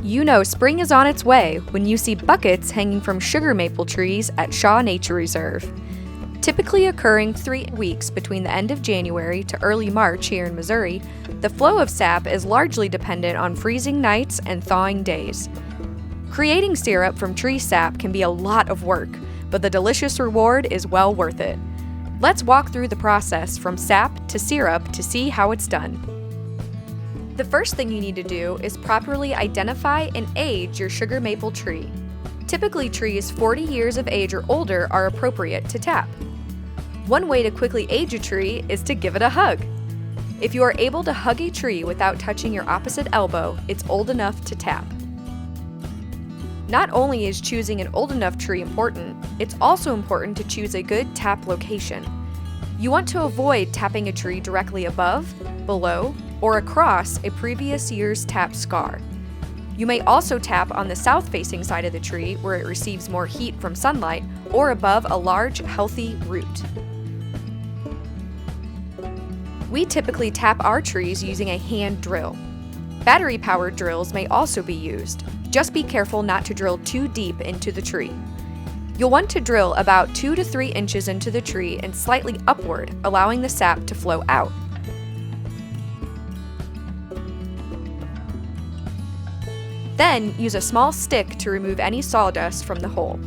You know spring is on its way when you see buckets hanging from sugar maple trees at Shaw Nature Reserve. Typically occurring 3 weeks between the end of January to early March here in Missouri, the flow of sap is largely dependent on freezing nights and thawing days. Creating syrup from tree sap can be a lot of work, but the delicious reward is well worth it. Let's walk through the process from sap to syrup to see how it's done. The first thing you need to do is properly identify and age your sugar maple tree. Typically, trees 40 years of age or older are appropriate to tap. One way to quickly age a tree is to give it a hug. If you are able to hug a tree without touching your opposite elbow, it's old enough to tap. Not only is choosing an old enough tree important, it's also important to choose a good tap location. You want to avoid tapping a tree directly above, below, or across a previous year's tap scar. You may also tap on the south-facing side of the tree where it receives more heat from sunlight or above a large, healthy root. We typically tap our trees using a hand drill. Battery-powered drills may also be used. Just be careful not to drill too deep into the tree. You'll want to drill about 2 to 3 inches into the tree and slightly upward, allowing the sap to flow out. Then, use a small stick to remove any sawdust from the hole.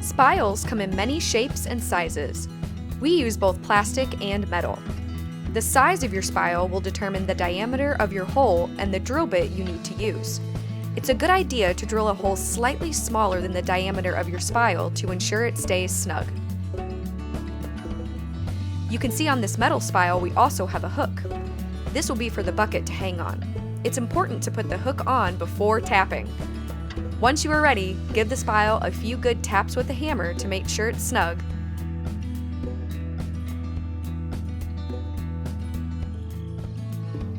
Spiles come in many shapes and sizes. We use both plastic and metal. The size of your spile will determine the diameter of your hole and the drill bit you need to use. It's a good idea to drill a hole slightly smaller than the diameter of your spile to ensure it stays snug. You can see on this metal spile we also have a hook. This will be for the bucket to hang on. It's important to put the hook on before tapping. Once you are ready, give the spile a few good taps with a hammer to make sure it's snug.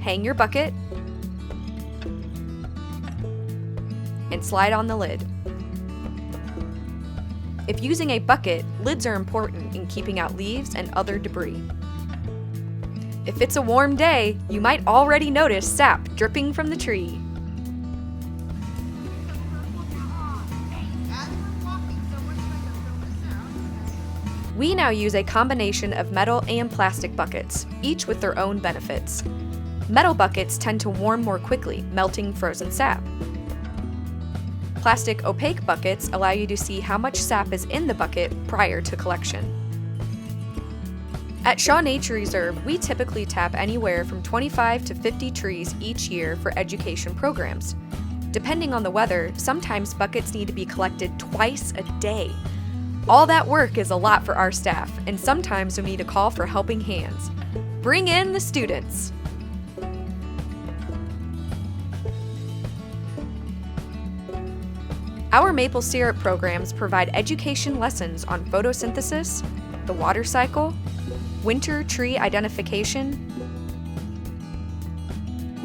Hang your bucket and slide on the lid. If using a bucket, lids are important in keeping out leaves and other debris. If it's a warm day, you might already notice sap dripping from the tree. We now use a combination of metal and plastic buckets, each with their own benefits. Metal buckets tend to warm more quickly, melting frozen sap. Plastic opaque buckets allow you to see how much sap is in the bucket prior to collection. At Shaw Nature Reserve, we typically tap anywhere from 25 to 50 trees each year for education programs. Depending on the weather, sometimes buckets need to be collected twice a day. All that work is a lot for our staff, and sometimes we need to call for helping hands. Bring in the students! Our maple syrup programs provide education lessons on photosynthesis, the water cycle, winter tree identification,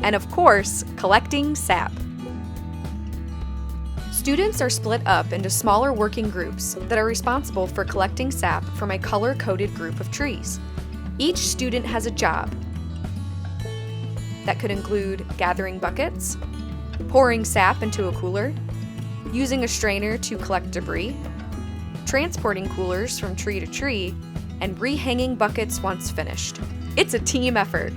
and of course, collecting sap. Students are split up into smaller working groups that are responsible for collecting sap from a color-coded group of trees. Each student has a job that could include gathering buckets, pouring sap into a cooler, using a strainer to collect debris, transporting coolers from tree to tree, and rehanging buckets once finished. It's a team effort.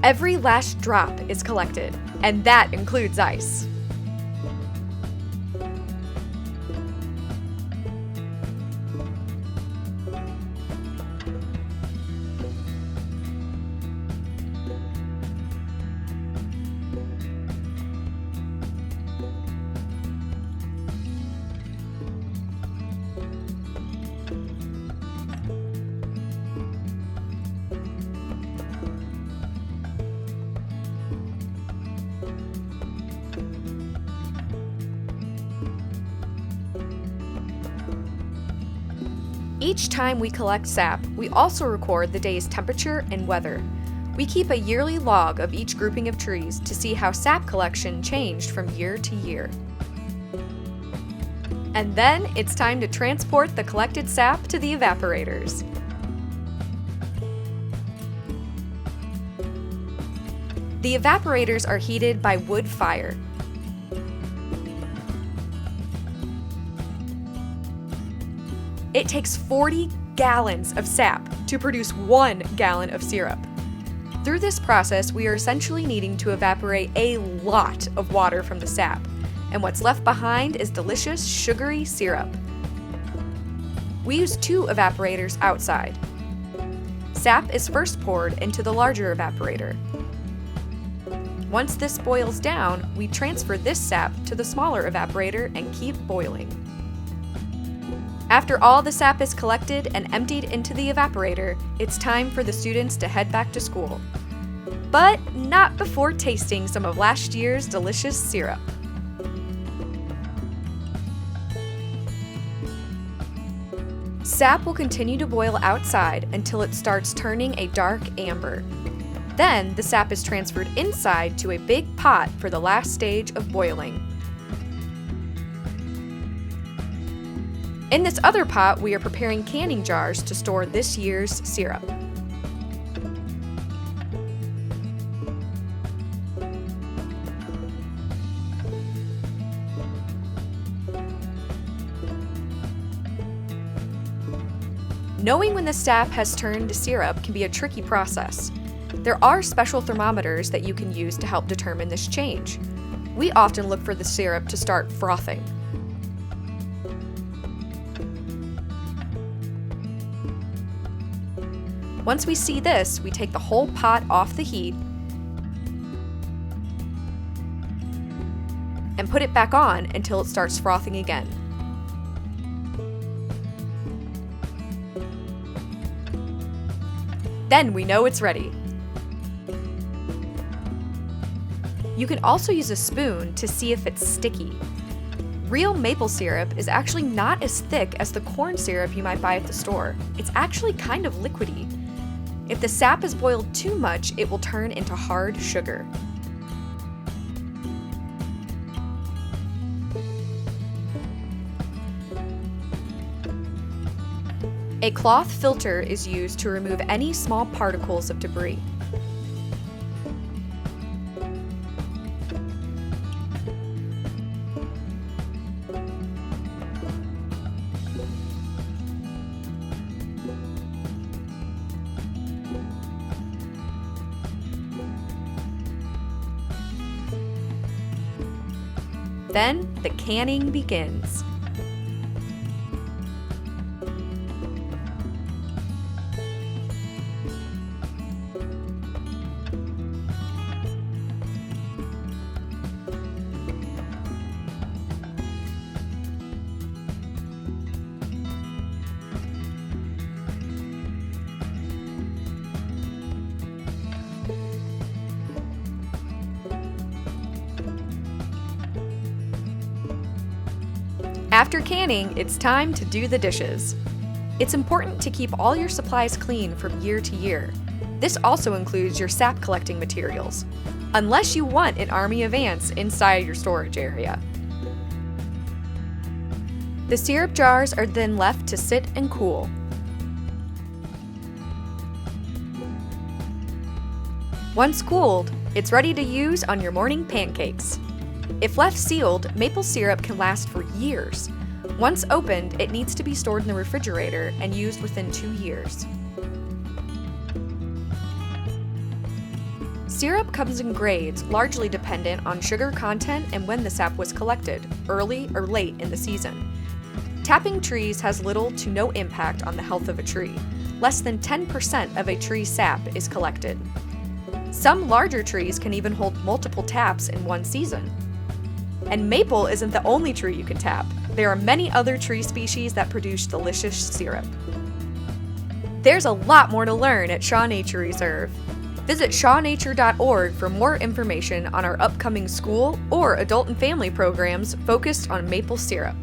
Every last drop is collected, and that includes ice. Each time we collect sap, we also record the day's temperature and weather. We keep a yearly log of each grouping of trees to see how sap collection changed from year to year. And then it's time to transport the collected sap to the evaporators. The evaporators are heated by wood fire. It takes 40 gallons of sap to produce 1 gallon of syrup. Through this process, we are essentially needing to evaporate a lot of water from the sap, and what's left behind is delicious, sugary syrup. We use 2 evaporators outside. Sap is first poured into the larger evaporator. Once this boils down, we transfer this sap to the smaller evaporator and keep boiling. After all the sap is collected and emptied into the evaporator, it's time for the students to head back to school. But not before tasting some of last year's delicious syrup. Sap will continue to boil outside until it starts turning a dark amber. Then the sap is transferred inside to a big pot for the last stage of boiling. In this other pot, we are preparing canning jars to store this year's syrup. Knowing when the sap has turned to syrup can be a tricky process. There are special thermometers that you can use to help determine this change. We often look for the syrup to start frothing. Once we see this, we take the whole pot off the heat and put it back on until it starts frothing again. Then we know it's ready. You can also use a spoon to see if it's sticky. Real maple syrup is actually not as thick as the corn syrup you might buy at the store. It's actually kind of liquidy. If the sap is boiled too much, it will turn into hard sugar. A cloth filter is used to remove any small particles of debris. Then the canning begins. After canning, it's time to do the dishes. It's important to keep all your supplies clean from year to year. This also includes your sap collecting materials, unless you want an army of ants inside your storage area. The syrup jars are then left to sit and cool. Once cooled, it's ready to use on your morning pancakes. If left sealed, maple syrup can last for years. Once opened, it needs to be stored in the refrigerator and used within 2 years. Syrup comes in grades, largely dependent on sugar content and when the sap was collected, early or late in the season. Tapping trees has little to no impact on the health of a tree. Less than 10% of a tree's sap is collected. Some larger trees can even hold multiple taps in one season. And maple isn't the only tree you can tap. There are many other tree species that produce delicious syrup. There's a lot more to learn at Shaw Nature Reserve. Visit shawnature.org for more information on our upcoming school or adult and family programs focused on maple syrup.